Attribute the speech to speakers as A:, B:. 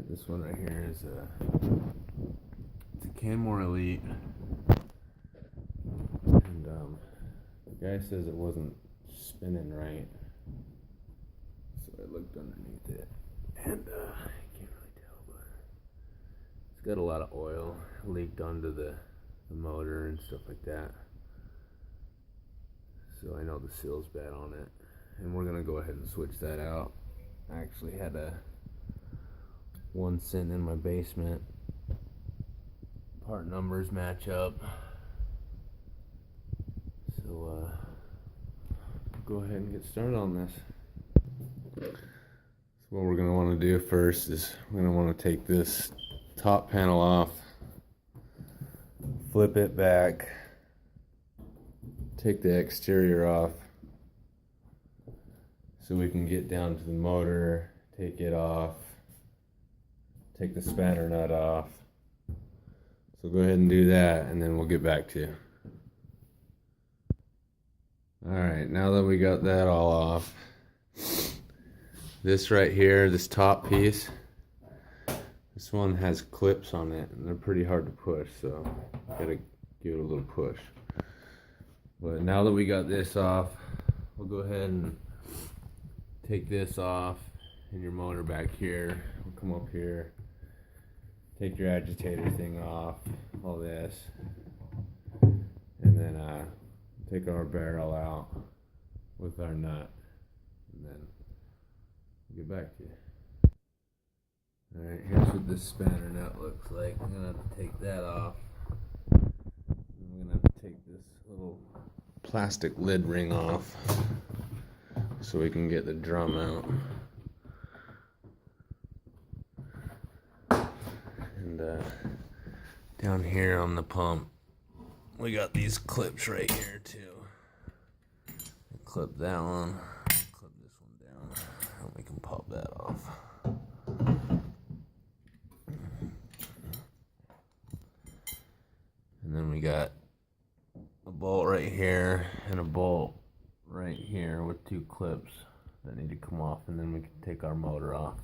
A: Alright, this one right here is it's a Kenmore Elite, and the guy says it wasn't spinning right, so I looked underneath it, and I can't really tell, but it's got a lot of oil leaked onto the motor and stuff like that, so I know the seal's bad on it, and we're gonna go ahead and switch that out. I actually had one sitting in my basement. Part numbers match up, so go ahead and get started on this. So what we're going to want to do first is we're going to want to take this top panel off, flip it back, take the exterior off so we can get down to the motor, take it off, take the spanner nut off. So go ahead and do that, and then we'll get back to you. Alright, now that we got that all off, this right here, this top piece, this one has clips on it, and they're pretty hard to push, so gotta give it a little push. But now that we got this off, we'll go ahead and take this off, and your motor back here. We'll come up here, take your agitator thing off, all this, and then take our barrel out with our nut, and then we'll get back to you. Alright, here's what this spanner nut looks like. I'm gonna have to take that off. I'm gonna have to take this little plastic lid ring off so we can get the drum out. Down here on the pump, we got these clips right here too. Clip that one, clip this one down, and we can pop that off. And then we got a bolt right here and a bolt right here with two clips that need to come off, and then we can take our motor off.